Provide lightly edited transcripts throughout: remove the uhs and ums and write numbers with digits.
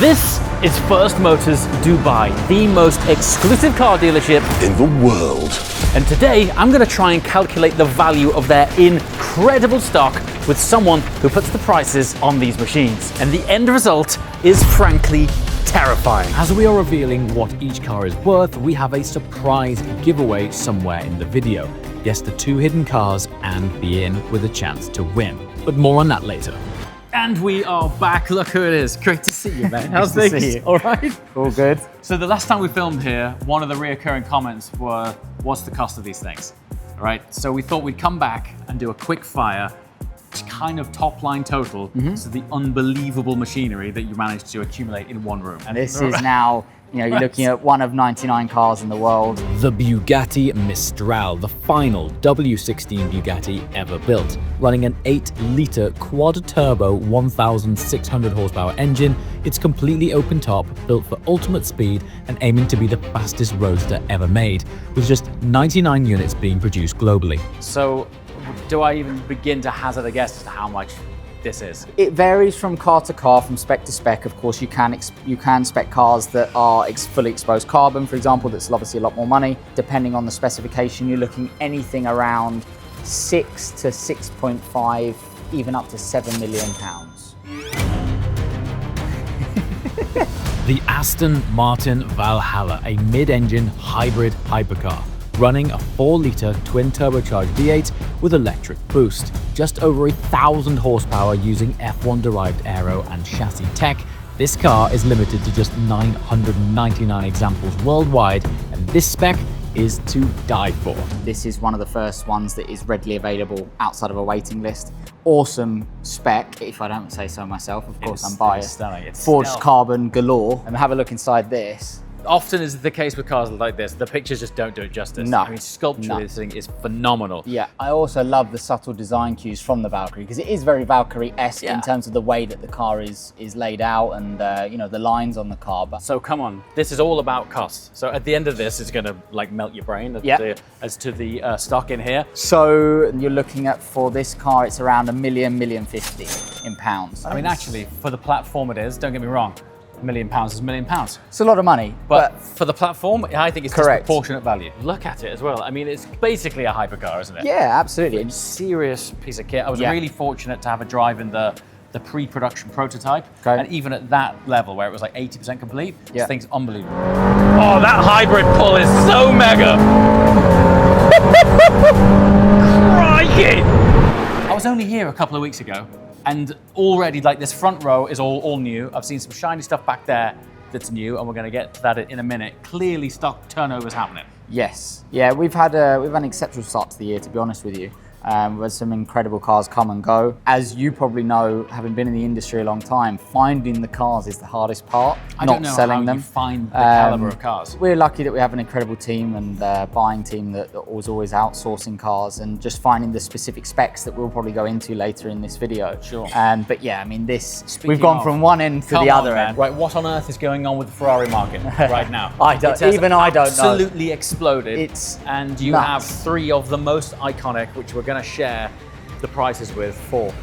This is First Motors Dubai, the most exclusive car dealership in the world. And today I'm going to try and calculate the value of their incredible stock with someone who puts the prices on these machines. And the end result is frankly terrifying. As we are revealing what each car is worth, we have a surprise giveaway somewhere in the video. Yes, the 2 hidden cars and be in with a chance to win. But more on that later. And we are back. Look who it is. Great to see you, man. How's Nice to things? see you. All right? All good. So the last time we filmed here, one of the reoccurring comments were, what's the cost of these things? All right, so we thought we'd come back and do a quick fire, kind of top line total, so the unbelievable machinery that you managed to accumulate in one room. And this is now, you're looking at one of 99 cars in the world. The Bugatti Mistral, the final W16 Bugatti ever built, running an 8-litre quad-turbo 1,600 horsepower engine. It's completely open top, built for ultimate speed and aiming to be the fastest roadster ever made, with just 99 units being produced globally. So do I even begin to hazard a guess as to how much this is? It varies from car to car, from spec to spec. Of course, you can spec cars that are fully exposed carbon, for example. That's obviously a lot more money. Depending on the specification, you're looking anything around 6 to 6.5, even up to 7 million pounds. The Aston Martin Valhalla, a mid-engine hybrid hypercar, running a 4-litre twin-turbocharged V8 with electric boost. Just over 1,000 horsepower using F1-derived aero and chassis tech. This car is limited to just 999 examples worldwide, and this spec is to die for. This is one of the first ones that is readily available outside of a waiting list. Awesome spec, if I don't say so myself. Of course, I'm biased. Stunning. It's Forged stealth. carbon galore. And have a look inside this. Often is the case with cars like this, the pictures just don't do it justice. No. I mean, sculpturally, this thing is phenomenal. Yeah, I also love the subtle design cues from the Valkyrie, because it is very Valkyrie-esque in terms of the way that the car is laid out and the lines on the car. But So come on, this is all about cost. So at the end of this, it's going to like melt your brain as to the stock in here. So you're looking at, for this car, it's around £1 million 50 in pounds. I mean, actually, for the platform it is, don't get me wrong, £1 million is £1 million. It's a lot of money, But for the platform, I think it's Correct. disproportionate value. Look at it as well. I mean, it's basically a hypercar, isn't it? yeah, absolutely. Serious piece of kit. I was Yeah. really fortunate to have a drive in the pre-production prototype. Okay. And even at that level, where it was like 80% complete, Yeah. this thing's unbelievable. Oh, that hybrid pull is so mega. Crikey! I was only here a couple of weeks ago, and already like this front row is all new. I've seen some shiny stuff back there that's new, and we're going to get to that in a minute. Clearly, stock turnover's happening. Yes. Yeah, we've had an exceptional start to the year, to be honest with you. We've had some incredible cars come and go. As you probably know, having been in the industry a long time, finding the cars is the hardest part, I not don't know selling how them. you find the caliber of cars. We're lucky that we have an incredible team and buying team that was always outsourcing cars and just finding the specific specs that we'll probably go into later in this video. Sure. But yeah, I mean, Speaking we've gone of, from one end to come the on, other man. end. Right, what on earth is going on with the Ferrari market right now? I don't know. Absolutely exploded. And you nuts. have 3 of the most iconic, which we're going to share the prices with. 4.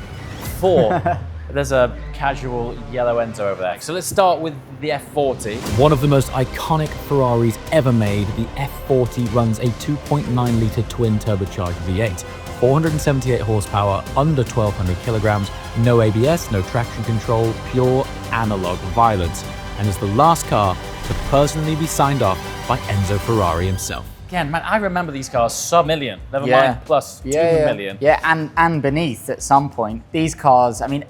There's a casual yellow Enzo over there. So let's start with the F40. One of the most iconic Ferraris ever made, the F40 runs a 2.9-litre twin-turbocharged V8. 478 horsepower, under 1,200 kilograms, no ABS, no traction control, pure analog violence, and is the last car to personally be signed off by Enzo Ferrari himself. Again, man, I remember these cars sub-million, never Yeah. mind plus 2 million. Yeah, and beneath at some point. These cars, I mean,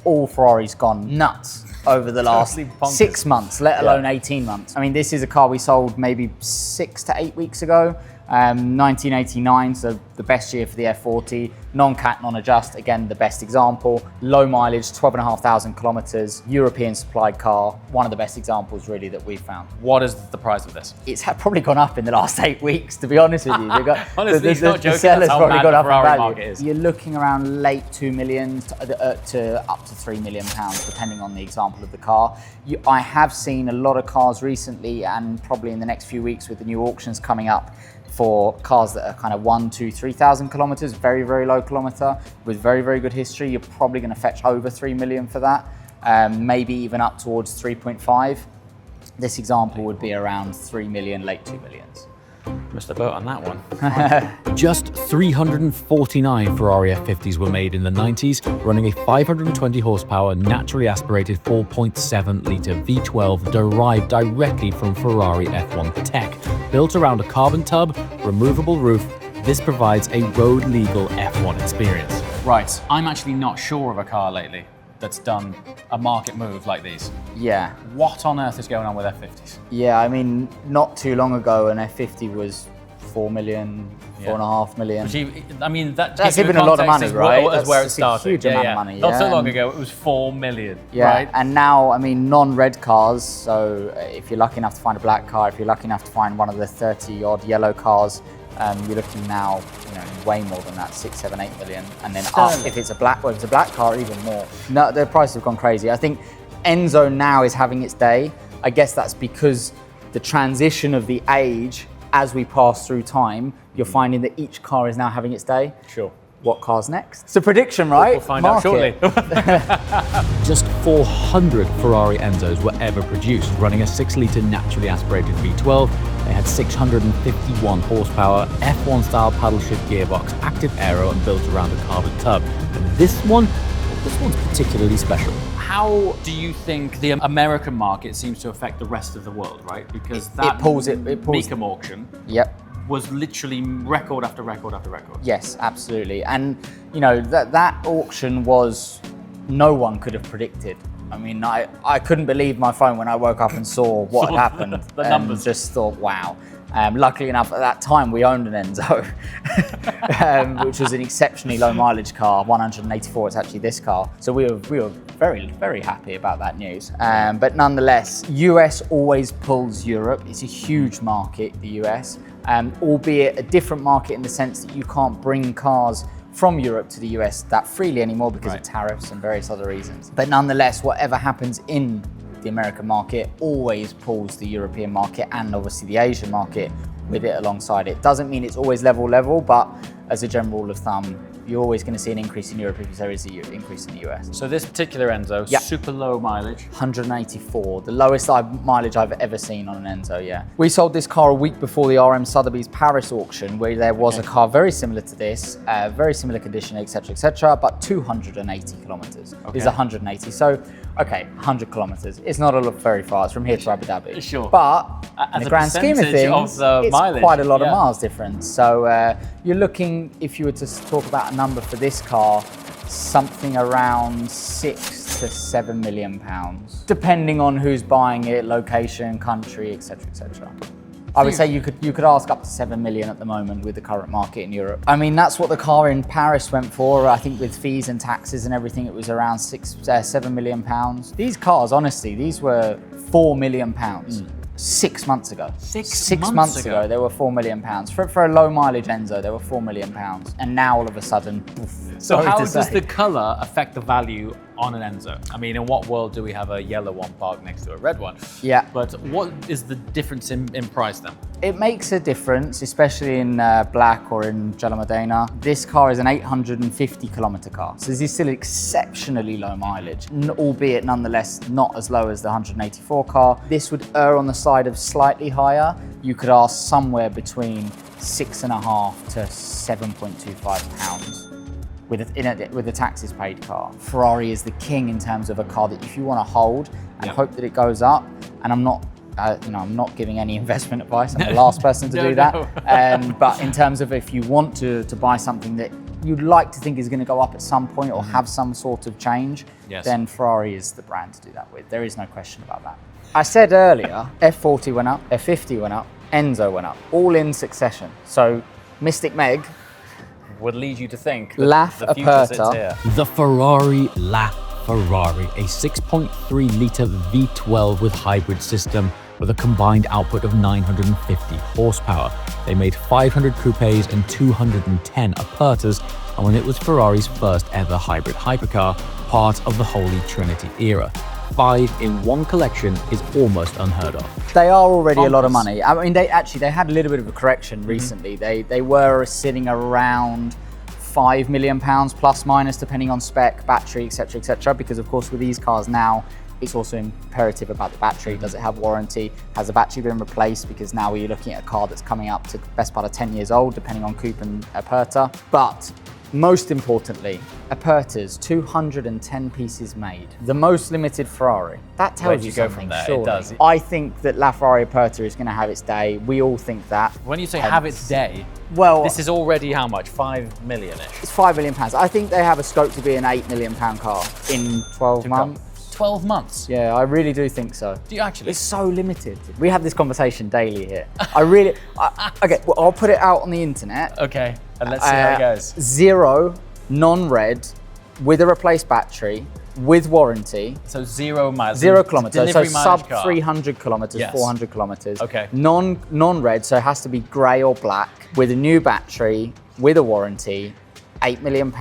all Ferrari's gone nuts over the last Totally bonkers. 6 months, let alone 18 months. I mean, this is a car we sold maybe 6 to 8 weeks ago. 1989, so the best year for the F40. Non-cat, non-adjust, again, the best example. Low mileage, 12,500 kilometers, European supplied car. One of the best examples really that we've found. What is the price of this? It's probably gone up in the last 8 weeks, to be honest with you. Honestly, he's not joking, seller's that's how probably mad gone the up in Ferrari value. market is. You're looking around late 2 million to up to 3 million pounds, depending on the example of the car. I have seen a lot of cars recently, and probably in the next few weeks with the new auctions coming up, for cars that are kind of 1, 2, 3,000 kilometers, very, very low kilometer, with very, very good history. You're probably going to fetch over 3 million for that. maybe even up towards 3.5. This example would be around 3 million, late 2 millions. Missed the boat on that one. Just 349 Ferrari F50s were made in the 90s, running a 520 horsepower, naturally aspirated 4.7-litre V12 derived directly from Ferrari F1 tech. Built around a carbon tub, removable roof, this provides a road-legal F1 experience. Right, I'm actually not sure of a car lately that's done a market move like these. Yeah. What on earth is going on with F50s? Yeah, I mean, not too long ago, an F50 was 4 million, 4.5 million. I mean, that's even a lot of money, right? That's where it started. A huge amount of money. Not so long ago, it was 4 million. Yeah, right? And now, I mean, non-red cars. So if you're lucky enough to find a black car, if you're lucky enough to find one of the 30-odd yellow cars, you're looking now, way more than that, 6, 7, 8 million, and then up if it's a black car, even more. No, the prices have gone crazy. I think Enzo now is having its day. I guess that's because the transition of the age as we pass through time, you're finding that each car is now having its day. Sure. What car's next? It's a prediction, right? We'll find out shortly. Just 400 Ferrari Enzos were ever produced, running a 6-litre naturally aspirated V12. They had 651 horsepower, F1-style paddle shift gearbox, active aero, and built around a carbon tub. And this one's particularly special. How do you think the American market seems to affect the rest of the world, right? Because that Mecum auction was literally record after record after record. Yes, absolutely. And that auction was, no one could have predicted. I mean, I couldn't believe my phone when I woke up and saw what had happened. The numbers. Just thought, wow. Luckily enough, at that time, we owned an Enzo, which was an exceptionally low mileage car, 184, it's actually this car. So we were very, very happy about that news. But nonetheless, US always pulls Europe. It's a huge market, the US, albeit a different market in the sense that you can't bring cars from Europe to the US that freely anymore because of tariffs and various other reasons. But nonetheless, whatever happens in the American market always pulls the European market and obviously the Asian market with it alongside it. Doesn't mean it's always level, but as a general rule of thumb, you're always going to see an increase in Europe if there is an increase in the US. So this particular Enzo, super low mileage. 184, the lowest mileage I've ever seen on an Enzo, yeah. We sold this car a week before the RM Sotheby's Paris auction, where there was a car very similar to this, very similar condition, etc., but 280 kilometers. It's 180, so, 100 kilometers. It's not very far, it's from here to Abu Dhabi. Sure. But in the grand scheme of things, it's quite a lot of miles difference. So you're looking, if you were to talk about a number for this car, something around 6 to 7 million pounds, depending on who's buying it, location, country, etc., etc. I would say you could ask up to 7 million at the moment with the current market in Europe. I mean, that's what the car in Paris went for. I think with fees and taxes and everything, it was around 7 million pounds. These cars, honestly, these were 4 million pounds. 6 months ago. Six months ago, they were 4 million pounds. For a low mileage Enzo, they were 4 million pounds. And now all of a sudden, so how does the color affect the value on an Enzo? I mean, in what world do we have a yellow one parked next to a red one? Yeah. But what is the difference in price then? It makes a difference, especially in black or in Gela Modena. This car is an 850 kilometer car. So this is still exceptionally low mileage, albeit nonetheless not as low as the 184 car. This would err on the side of slightly higher. You could ask somewhere between 6.5 to 7.25 pounds. With a taxes paid car. Ferrari is the king in terms of a car that if you want to hold and hope that it goes up, and I'm not I'm not giving any investment advice. I'm the last person to do that. But in terms of if you want to buy something that you'd like to think is going to go up at some point or have some sort of change, then Ferrari is the brand to do that with. There is no question about that. I said earlier, F40 went up, F50 went up, Enzo went up, all in succession. So Mystic Meg would lead you to think the future sits here. The Ferrari LaFerrari, a 6.3-litre V12 with hybrid system with a combined output of 950 horsepower. They made 500 coupes and 210 Apertas, and when it was Ferrari's first ever hybrid hypercar, part of the Holy Trinity era. 5 in one collection is almost unheard of. They are already a lot of money. I mean, they had a little bit of a correction recently. They were sitting around £5 million plus minus, depending on spec, battery, etc., because of course with these cars now, it's also imperative about the battery. Does it have warranty? Has the battery been replaced? Because now we're looking at a car that's coming up to the best part of 10 years old, depending on coupe and Aperta. But most importantly, Aperta's 210 pieces made. The most limited Ferrari. That tells you something, surely. It does. I think that LaFerrari Aperta is going to have its day. We all think that. When you say have its day, well, this is already how much? 5 million-ish? It's £5 million. I think they have a scope to be an £8 million car in 12 months. 12 months? Yeah, I really do think so. Do you actually? It's so limited. We have this conversation daily here. Okay, well, I'll put it out on the internet. Okay, and let's see how it goes. 0, non-red, with a replaced battery, with warranty. So 0 miles. 0 kilometers, so sub car. 300 kilometers, Yes. 400 kilometers. Okay. Non-red, so it has to be grey or black, with a new battery, with a warranty, £8 million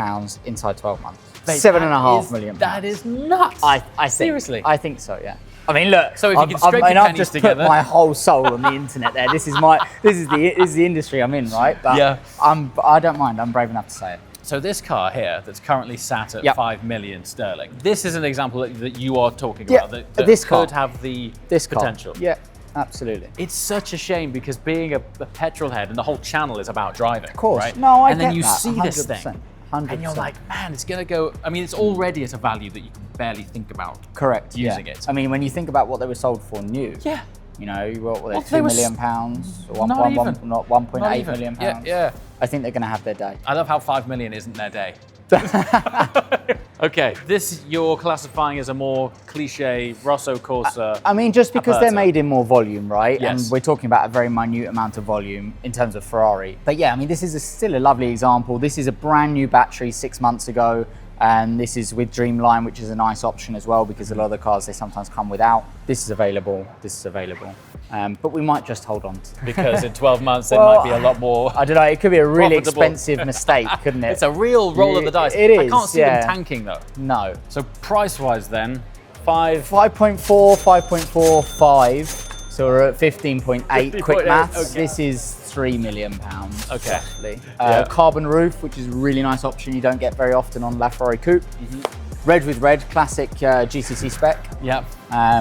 inside 12 months. £7.5 million. That is nuts. I think. Seriously? I think so, yeah. I mean, look. So if you can scrape your I've pennies just together. put my whole soul on the internet there. This is the industry I'm in, right? But Yeah. I don't mind. I'm brave enough to say it. So this car here, that's currently sat at Yep. 5 million sterling. This is an example that you are talking Yeah, about. That this car. could have the This car. potential. Yeah, absolutely. It's such a shame because being a petrol head and the whole channel is about driving. Of course. Right? No, I And get then you that, see this thing. 100%. And you're like, man, it's gonna go. I mean, it's already at a value that you can barely think about. Correct. Using yeah. it. I mean, when you think about what they were sold for new. Yeah. You know, what were they, Well, they £2 were million, or not even. not 1.8 Not even. million Yeah, pounds. yeah. I think they're going to have their day. I love how 5 million isn't their day. Okay, this you're classifying as a more cliche Rosso Corsa. I mean, just because they're Aperta. made in more volume, right? Yes. And we're talking about a very minute amount of volume in terms of Ferrari. But yeah, I mean, this is still a lovely example. This is a brand new battery 6 months ago. And this is with Dreamline, which is a nice option as well, because a lot of the cars, they sometimes come without. This is available, this is available. But we might just hold on to Because in 12 months, there Well, might be a lot more. I don't know, it could be a really Profitable. expensive mistake, couldn't it? It's a real roll of the dice. It I is, can't see yeah. them tanking though. No. So price-wise then, 5. 5.4, 5.4, 5. So we're at 15.8, quick 15.8, maths. okay. This is £3 million, Okay. roughly. Yeah. Carbon roof, which is a really nice option you don't get very often on LaFerrari Coupe. Red with red, classic GCC spec. Yeah.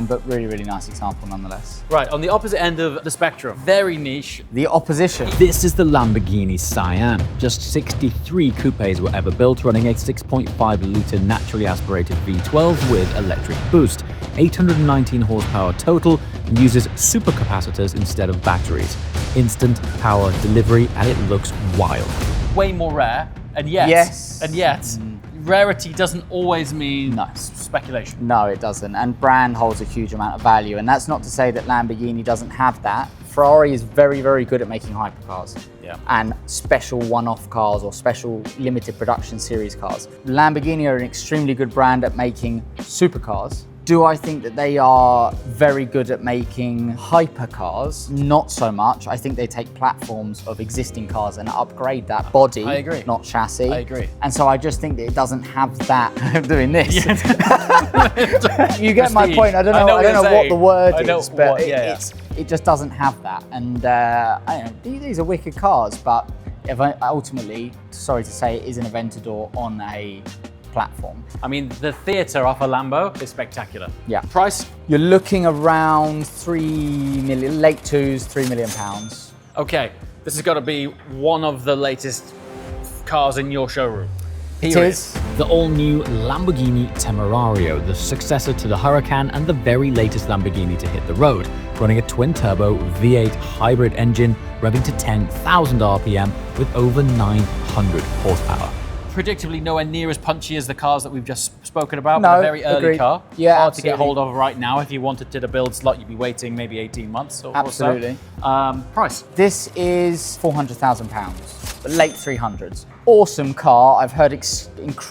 But really, really nice example nonetheless. Right, on the opposite end of the spectrum, very niche. The opposition. This is the Lamborghini Cyan. Just 63 coupes were ever built, running a 6.5-litre naturally aspirated V12 with electric boost, 819 horsepower total, and uses supercapacitors instead of batteries. Instant power delivery, and it looks wild. Way more rare, and yet, Yes. rarity doesn't always mean No. speculation. No, it doesn't. And brand holds a huge amount of value. And that's not to say that Lamborghini doesn't have that. Ferrari is very, very good at making hypercars. Yeah. And special one-off cars or special limited production series cars. Lamborghini are an extremely good brand at making supercars. Do I think that they are very good at making hypercars? Not so much. I think they take platforms of existing cars and upgrade that body, I agree. not chassis. I agree. And so I just think that it doesn't have that. I'm doing this. You get my Prestige. point. I don't know what you're what saying. the word I know is, but what- yeah. it just doesn't have that. And I don't know, these are wicked cars, but ultimately, sorry to say, it is an Aventador on a platform. I mean, the theatre off a Lambo is spectacular. Yeah. Price? You're looking around 3 million, late twos, £3 million. Okay, this has got to be one of the latest cars in your showroom. It Period. is. The all-new Lamborghini Temerario, the successor to the Huracan and the very latest Lamborghini to hit the road, running a twin-turbo V8 hybrid engine, revving to 10,000 RPM with over 900 horsepower. Predictably nowhere near as punchy as the cars that we've just spoken about, No, but a very early agreed. car. Yeah, Hard to get absolutely. hold of right now. If you wanted to build slot, you'd be waiting maybe 18 months or Absolutely. so. Price? This is £400,000, late 300s. Awesome car. I've heard,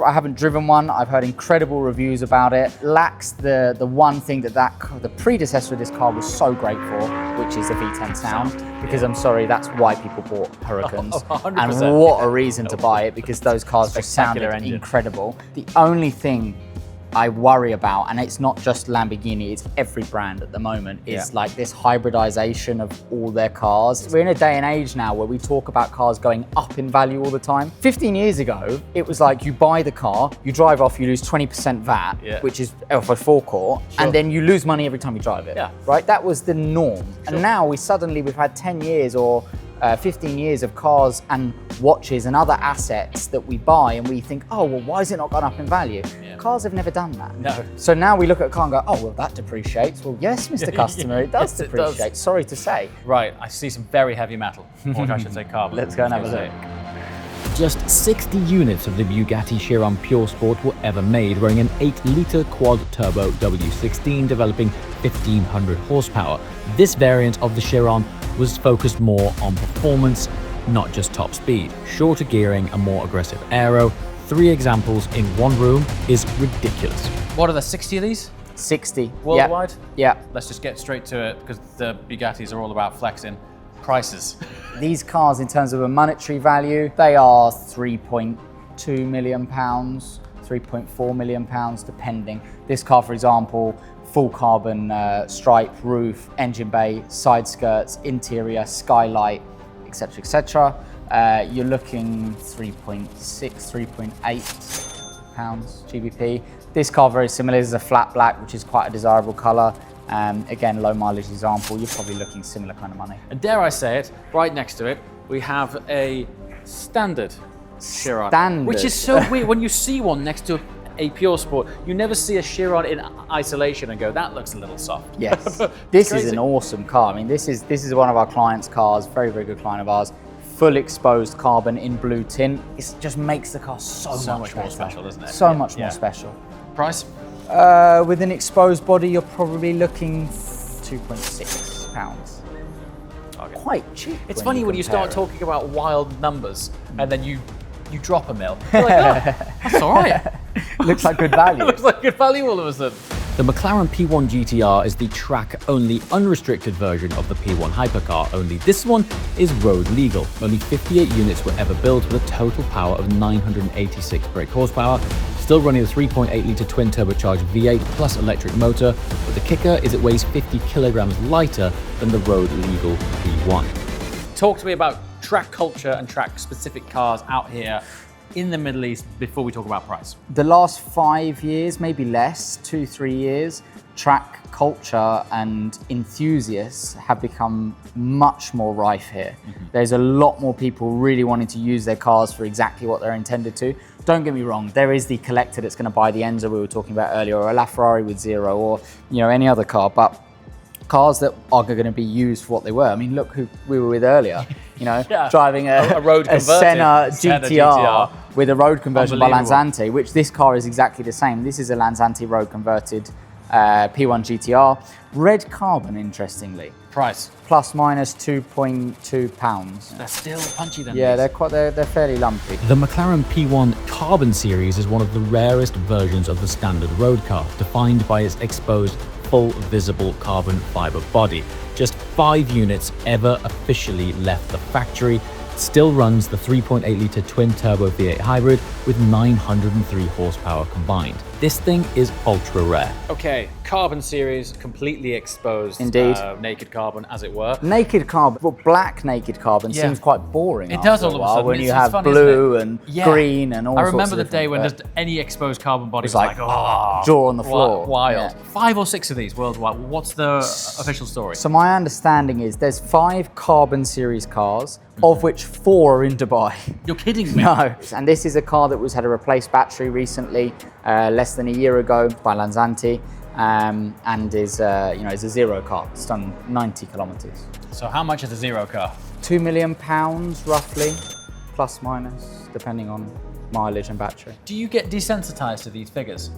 I haven't driven one. I've heard incredible reviews about it. Lacks the one thing that the predecessor of this car was so great for, which is the V10 sound. Because I'm sorry, that's why people bought Huracans. 100%. And what a reason to buy it, because those cars just Spectacular sounded engine. incredible. The only thing I worry about, and it's not just Lamborghini, it's every brand at the moment, is like this hybridization of all their cars. We're in a day and age now where we talk about cars going up in value all the time. 15 years ago, it was like you buy the car, you drive off, you lose 20% VAT, which is off a forecourt, and then you lose money every time you drive it, right? That was the norm. And now we've had 10 years or 15 years of cars and watches and other assets that we buy, and we think, oh, well, why has it not gone up in value? Cars have never done that. No. So now we look at a car and go, oh, well, that depreciates. Well, yes, Mr. Customer, it does Yes, depreciate. it does. Sorry to say. Right, I see some very heavy metal, or I should say carbon. Let's go and have a look. Just 60 units of the Bugatti Chiron Pure Sport were ever made, running an 8-litre quad-turbo W16 developing 1500 horsepower. This variant of the Chiron was focused more on performance, not just top speed. Shorter gearing, a more aggressive aero. 3 examples in one room is ridiculous. What are the 60 of these? 60. Worldwide? Yeah. Let's just get straight to it, because the Bugattis are all about flexing. Prices. These cars, in terms of a monetary value, they are £3.2 million, £3.4 million, depending. This car, for example, full carbon stripe roof, engine bay, side skirts, interior, skylight, etc., etc. You're looking 3.6, 3.8 pounds GBP. This car, very similar. This is a flat black, which is quite a desirable color. Again, low mileage example, you're probably looking similar kind of money. And dare I say it, right next to it, we have a standard Chiron. Standard. Which is so weird. When you see one next to a Pure Sport, you never see a Chiron in isolation and go, that looks a little soft. Yes. This Crazy. is an awesome car. I mean, this is one of our clients' cars, very, very good client of ours. Full exposed carbon in blue tint. It just makes the car so much more better. special, doesn't it? So much more special. Price? With an exposed body, you're probably looking £2.6. Okay. Quite cheap. It's funny when you start talking about wild numbers and then you drop a mil. You're like, oh, that's all right. Looks like good value. Looks like good value all of a sudden. The McLaren P1 GTR is the track-only unrestricted version of the P1 hypercar, only this one is road legal. Only 58 units were ever built with a total power of 986 brake horsepower, still running a 3.8-litre twin-turbocharged V8 plus electric motor, but the kicker is it weighs 50 kilograms lighter than the road legal P1. Talk to me about track culture and track-specific cars out here in the Middle East before we talk about price. The last 5 years, maybe less, 2-3 years, track culture and enthusiasts have become much more rife here. There's a lot more people really wanting to use their cars for exactly what they're intended to. Don't get me wrong, there is the collector that's going to buy the Enzo we were talking about earlier, or a LaFerrari with zero, or any other car, but cars that are going to be used for what they were. I mean, look who we were with earlier, driving a road a converted Senna GTR with a road conversion by Lanzante, which this car is exactly the same. This is a Lanzante road converted P1 GTR. Red carbon, interestingly. Price? Plus minus £2.2. They're still punchy then. Yeah, they're fairly lumpy. The McLaren P1 Carbon Series is one of the rarest versions of the standard road car, defined by its exposed full visible carbon fiber body. Just 5 units ever officially left the factory. Still runs the 3.8-litre twin-turbo V8 hybrid with 903 horsepower combined. This thing is ultra rare. Okay, carbon series, completely exposed. Indeed. Naked carbon, as it were. Naked carbon, well, black naked carbon seems quite boring. It does after all of a while, sudden. when It's you have funny, blue isn't and green and all sorts of I remember the day different, when but just any exposed carbon body was like, jaw on the floor. Wild. Yeah. 5 or 6 of these worldwide. What's the official story? So my understanding is there's 5 carbon series cars, of which 4 are in Dubai. You're kidding me. No. And this is a car that had a replaced battery recently, less than a year ago by Lanzante, and is is a zero car. It's done 90 kilometers. So how much is a zero car? £2 million roughly, plus minus, depending on mileage and battery. Do you get desensitized to these figures?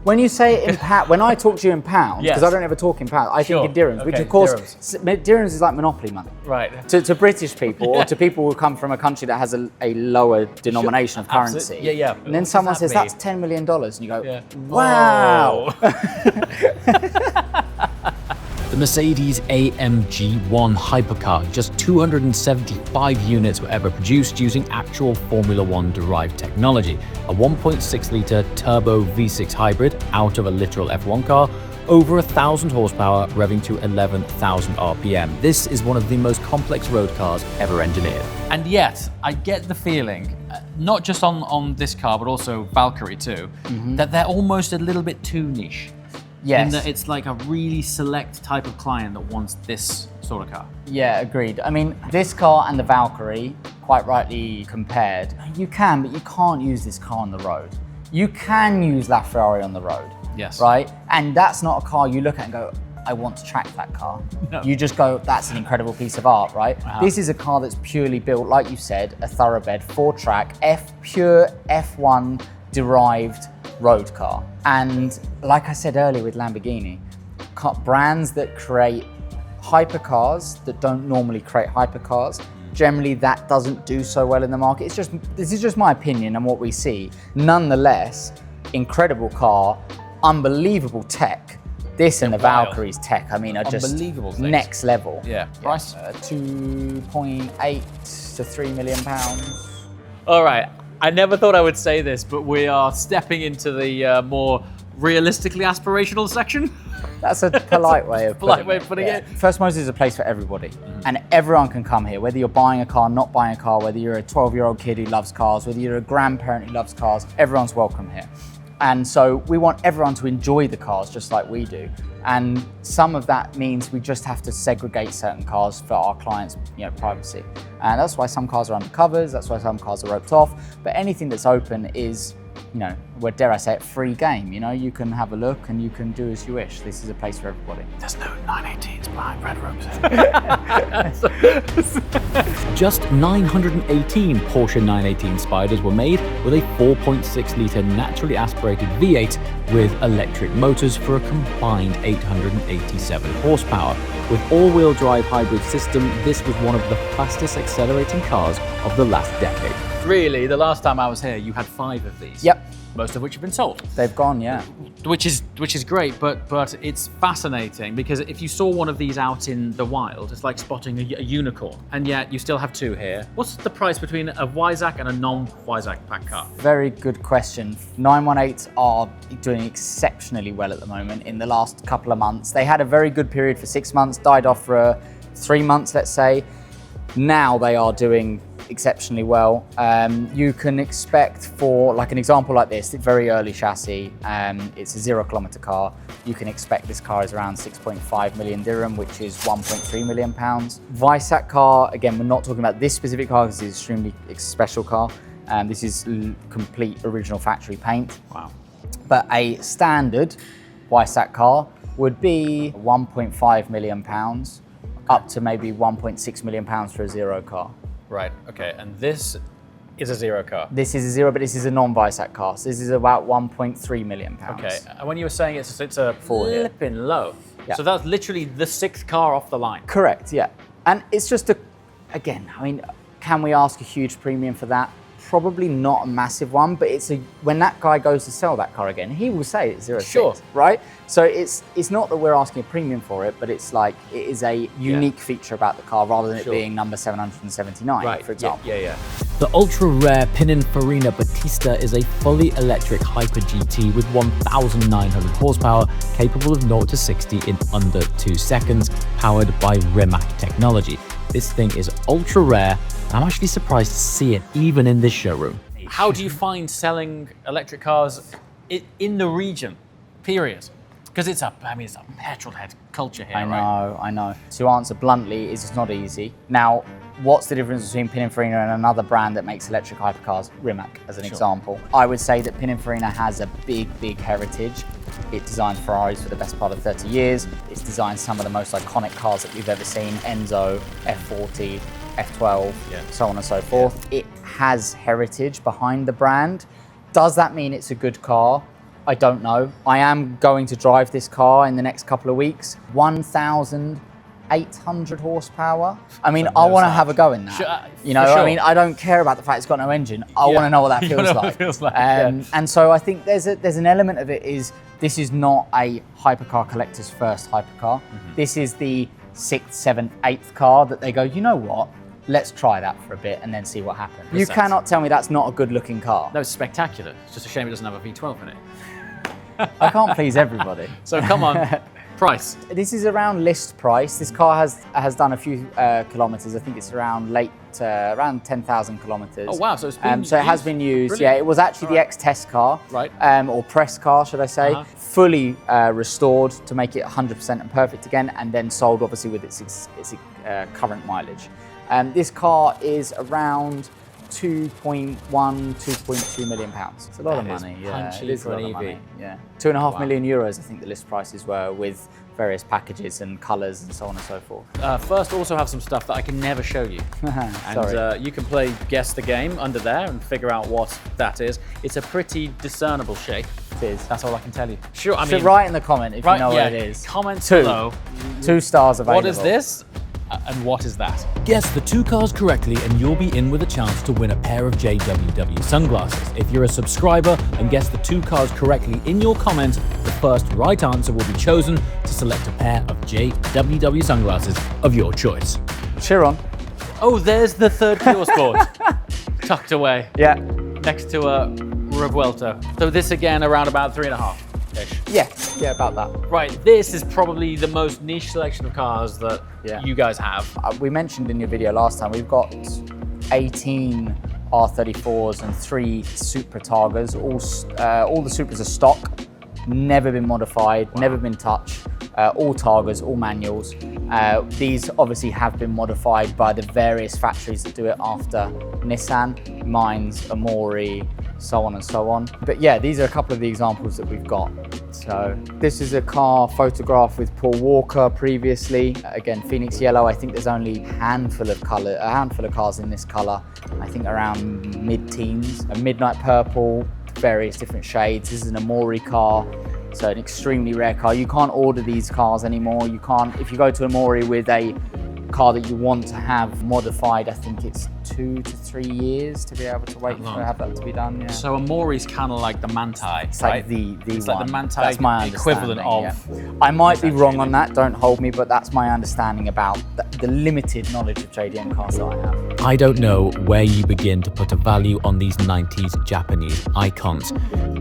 When you say in when I talk to you in pounds, Yes. because I don't ever talk in pounds, I Sure. think in dirhams, which Okay, of course, dirhams. dirhams is like monopoly money. Right. To British people, or to people who come from a country that has a lower denomination of currency. Absolutely. Yeah. And then What someone does says, that that's $10 million. And you go, Yeah. wow. Whoa. The The Mercedes AMG One hypercar. Just 275 units were ever produced using actual Formula One derived technology. A 1.6-litre turbo V6 hybrid out of a literal F1 car, over 1,000 horsepower, revving to 11,000 RPM. This is one of the most complex road cars ever engineered. And yet, I get the feeling, not just on this car, but also Valkyrie too, that they're almost a little bit too niche. Yes. In that it's like a really select type of client that wants this sort of car. Yeah, agreed. I mean, this car and the Valkyrie, quite rightly compared, you can, but you can't use this car on the road. You can use LaFerrari on the road. Yes. Right? And that's not a car you look at and go, I want to track that car. No. You just go, that's an incredible piece of art, right? This is a car that's purely built, like you said, a thoroughbred, 4-track, pure F1 derived road car. And like I said earlier with Lamborghini, brands that create hypercars that don't normally create hypercars, generally that doesn't do so well in the market. This is just my opinion and what we see. Nonetheless, incredible car, unbelievable tech. This and the Valkyrie's tech, I mean, are just next level. Yeah. Price? 2.8 to 3 million pounds. All right. I never thought I would say this, but we are stepping into the more realistically aspirational section. That's a polite way of putting it. First Motors is a place for everybody, and everyone can come here, whether you're buying a car, not buying a car, whether you're a 12-year-old kid who loves cars, whether you're a grandparent who loves cars, everyone's welcome here. And so we want everyone to enjoy the cars just like we do. And some of that means we just have to segregate certain cars for our clients' privacy. And that's why some cars are under covers, that's why some cars are roped off. But anything that's open is, well, dare I say it, free game. You can have a look and you can do as you wish. This is a place for everybody. There's no 918s behind red ropes. Just 918 Porsche 918 Spyders were made with a 4.6-litre naturally aspirated V8 with electric motors for a combined 887 horsepower. With all-wheel drive hybrid system, this was one of the fastest accelerating cars of the last decade. Really, the last time I was here, you had 5 of these. Yep. Most of which have been sold. They've gone, yeah. Which is great, but it's fascinating because if you saw one of these out in the wild, it's like spotting a unicorn, and yet you still have 2 here. What's the price between a Weissach and a non-Weissach pack car? Very good question. 918s are doing exceptionally well at the moment in the last couple of months. They had a very good period for 6 months, died off for 3 months, let's say. Now they are doing exceptionally well. You can expect, for like an example like this, very early chassis, it's a 0-kilometer car. You can expect this car is around 6.5 million dirham, which is 1.3 million pounds. Weissach car, again, we're not talking about this specific car because it's an extremely special car. This is complete original factory paint. Wow. But a standard Weissach car would be 1.5 million pounds, up to maybe 1.6 million pounds for a 0 car. Right, okay, and this is a 0 car. This is a 0, but this is a non-Weissach car. So this is about 1.3 million pounds. Okay, and when you were saying it's a flipping low, Yeah. so that's literally the 6th car off the line. Correct, yeah. And it's just again, I mean, can we ask a huge premium for that? Probably not a massive one, but when that guy goes to sell that car again, he will say it's 06, Sure. right? So it's not that we're asking a premium for it, but it's like it is a unique feature about the car rather than it being number 779, for example. Yeah. The ultra-rare Pininfarina Battista is a fully electric Hyper GT with 1,900 horsepower, capable of 0 to 60 in under 2 seconds, powered by Rimac technology. This thing is ultra-rare, and I'm actually surprised to see it even in this showroom. How do you find selling electric cars in the region, period? Because it's a petrol head culture here, right? I know. To answer bluntly, it's not easy. Now, what's the difference between Pininfarina and another brand that makes electric hypercars? Rimac, as an example. I would say that Pininfarina has a big heritage. It designed Ferraris for the best part of 30 years. It's designed some of the most iconic cars that we've ever seen, Enzo, F40, F12, so on and so forth. Yeah. It has heritage behind the brand. Does that mean it's a good car? I don't know. I am going to drive this car in the next couple of weeks. 1,000 800 horsepower. I mean, I want to have a go in that. Sure, you know, sure. I mean, I don't care about the fact it's got no engine. I want to know what that feels like. And so I think there's an element of it is this is not a hypercar collector's first hypercar. This is the 6th, 7th, 8th car that they go, you know what? Let's try that for a bit and then see what happens. You cannot tell me that's not a good looking car. No, it's spectacular. It's just a shame it doesn't have a V12 in it. I can't please everybody. So come on, price. This is around list price. This car has done a few kilometers. I think it's around around 10,000 kilometers. Oh wow, so it's been so it has been used. Brilliant. Yeah, it was actually the ex-test car, right? Or press car, should I say? Fully restored to make it 100% and perfect again, and then sold obviously with its current mileage. This car is around 2.1, 2.2 million pounds. It's a lot of money. Yeah, it is a lot of money. Yeah, 2.5 million euros. I think the list prices were with various packages and colours and so on and so forth. First, also have some stuff that I can never show you. And you can play Guess the Game under there and figure out what that is. It's a pretty discernible shape. It is. That's all I can tell you. Sure, I so mean, write in the comment if you know what it is. Comment 2. below. 2 stars available. What is this? And what is that? Guess the 2 cars correctly and you'll be in with a chance to win a pair of JWW sunglasses. If you're a subscriber and guess the 2 cars correctly in your comment, the first right answer will be chosen to select a pair of JWW sunglasses of your choice. Chiron. Oh, there's the third Pure Sport. Tucked away. Yeah. Next to a Revuelto. So this again around about 3.5-ish. Yeah, about that. Right, this is probably the most niche selection of cars that you guys have. We mentioned in your video last time, we've got 18 R34s and 3 Supra Targas. All the Supras are stock, never been modified, never been touched. All Targas, all manuals. These obviously have been modified by the various factories that do it after Nissan, Mines, Amori, so on and so on. But yeah, these are a couple of the examples that we've got. So this is a car photographed with Paul Walker previously. Again, Phoenix Yellow. I think there's only a handful of cars in this color. I think around mid-teens. A Midnight Purple, various different shades. This is an Amori car. So an extremely rare car. You can't order these cars anymore. You can't, if you go to Amori with a car that you want to have modified, I think it's 2 to 3 years to be able to wait for have that to be done. Yeah. So Amori's kind of like the Manti, It's right? like the it's one. like the Manti That's my equivalent of. yeah. I might be wrong on that, don't hold me, but that's my understanding about the limited knowledge of JDM cars that I have. I don't know where you begin to put a value on these 90s Japanese icons.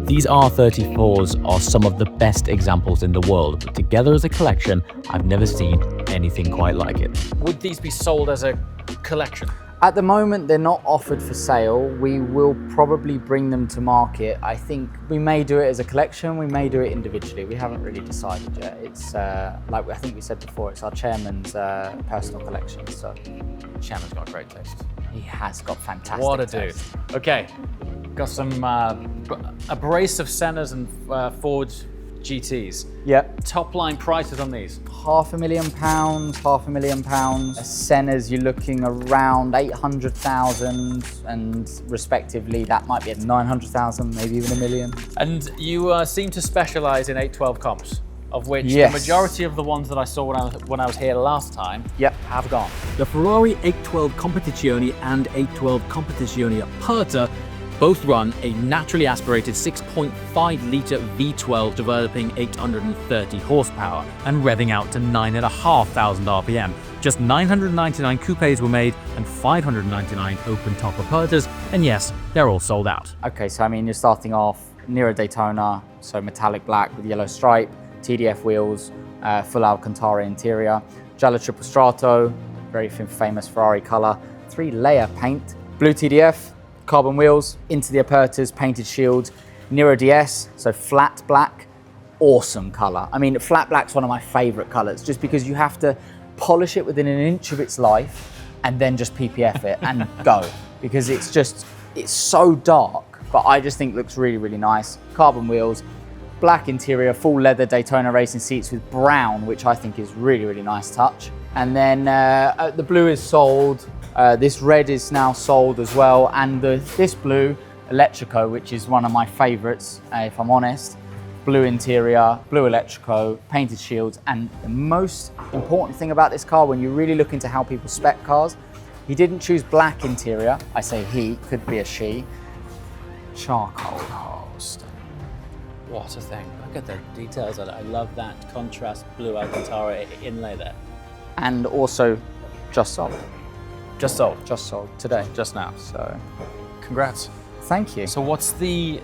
These R34s are some of the best examples in the world, but together as a collection, I've never seen anything quite like it. Would these be sold as a collection? At the moment, they're not offered for sale. We will probably bring them to market. I think we may do it as a collection, we may do it individually. We haven't really decided yet. It's like I think we said before, it's our chairman's personal collection. So Chairman's got a great taste. he has got fantastic What a dude. taste. Okay, got some a brace of Sennas and Ford GTs. Yep. Top line prices on these. £500,000, £500,000. Senna's, you're looking around 800,000, and respectively, that might be at 900,000, maybe even $1 million. And you seem to specialize in 812 comps, of which Yes. the majority of the ones that I saw when I was here last time have gone. LaFerrari 812 Competizione and 812 Competizione Aperta both run a naturally aspirated 6.5-litre V12 developing 830 horsepower and revving out to 9,500 RPM. Just 999 coupes were made and 599 open-top Apertas, and yes, they're all sold out. Okay, so I mean, you're starting off Nero Daytona, so metallic black with yellow stripe, TDF wheels, full Alcantara interior, Giallo Triple Strato, very famous Ferrari color, 3-layer paint, blue TDF, carbon wheels, into the Apertas, painted shields, Nero DS, so flat black, awesome color. I mean, flat black's one of my favorite colors, just because you have to polish it within an inch of its life and then just PPF it and go, because it's so dark, but I just think it looks really, really nice. Carbon wheels, black interior, full leather Daytona racing seats with brown, which I think is really, really nice touch. And then the blue is sold. This red is now sold as well, and this blue, Electrico, which is one of my favorites, if I'm honest. blue interior, blue electrico, painted shields, and the most important thing about this car when you really look into how people spec cars, he didn't choose black interior. I say he, could be a she. Charcoal. What a thing. Look at the details on it. I love that contrast blue Alcantara inlay there. And also just sold. Just sold. Just sold today. Just now. So Congrats. thank you. So what's the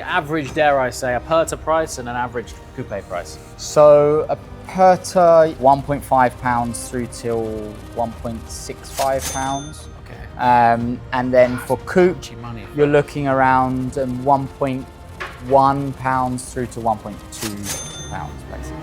average, dare I say, a Perta price and an average coupe price? So a Perta, £1.5 through till £1.65. Okay. And then for coupe, Cheap money. you're looking around £1.1 through to £1.2, basically.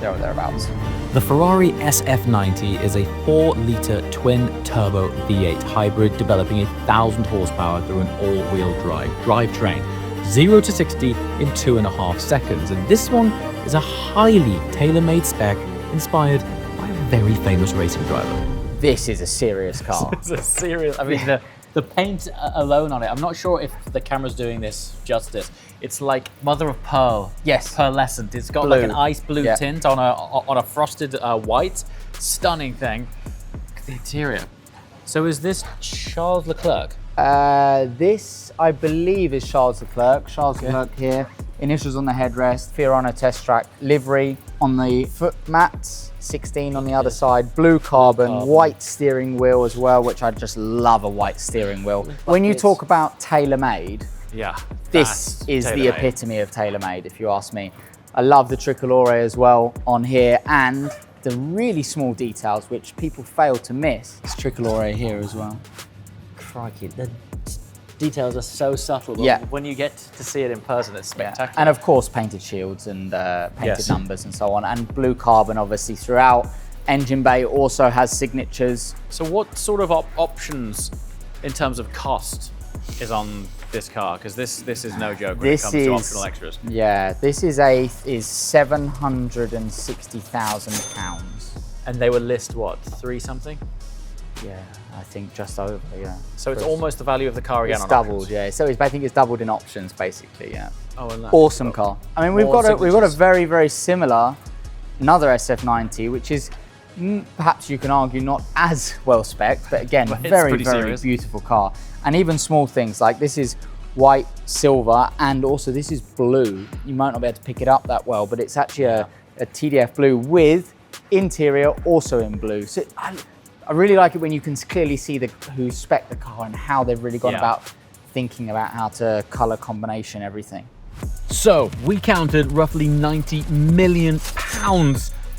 There or thereabouts. The Ferrari SF90 is a 4-litre twin-turbo V8 hybrid developing 1,000 horsepower through an all-wheel drive drivetrain, 0 to 60 in 2.5 seconds. And this one is a highly tailor-made spec inspired by a very famous racing driver. This is a serious car. It's a serious. I mean, the paint alone on it. I'm not sure if the camera's doing this justice. It's like mother of pearl. Yes. Pearlescent. It's got Blue. like an ice blue tint on a frosted white. Stunning thing. Look at the interior. So is this Charles Leclerc? This, I believe, is Charles Leclerc. Charles Leclerc here. Initials on the headrest, Fiorano test track livery on the foot mats, 16 on the other side, blue carbon, white steering wheel as well, which I just love a white steering wheel. When you talk about tailor-made, Yeah. this is the epitome of tailor-made, if you ask me. I love the tricolore as well on here, and the really small details which people fail to miss. It's tricolore here as well. Crikey, the details are so subtle, but Yeah. when you get to see it in person, it's spectacular. And of course, painted shields and painted numbers and so on, and blue carbon obviously throughout. Engine bay also has signatures. So what sort of options in terms of cost is on this car? Because this is no joke when it comes to optional extras. Yeah, this is £760,000. And they were list what, 3 something? Yeah, I think just over, yeah. So it's almost the value of the car again. It's on doubled, options. yeah. So I think it's doubled in options, basically, yeah. Oh, and Awesome car. I mean, we've More got a signatures. very, very similar, another SF90, which is perhaps you can argue not as well spec'd, but again, But it's very, pretty very serious. beautiful car. And even small things like this is white, silver, and also this is blue. You might not be able to pick it up that well, but it's actually a TDF blue with interior also in blue. So I really like it when you can clearly see who spec the car and how they've really gone about thinking about how to color combination everything. So we counted roughly £90 million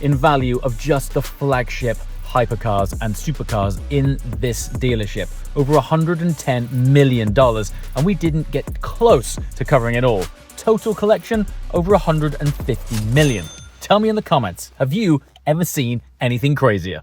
in value of just the flagship hypercars and supercars in this dealership. Over $110 million, and we didn't get close to covering it all. Total collection, over $150 million. Tell me in the comments, have you ever seen anything crazier?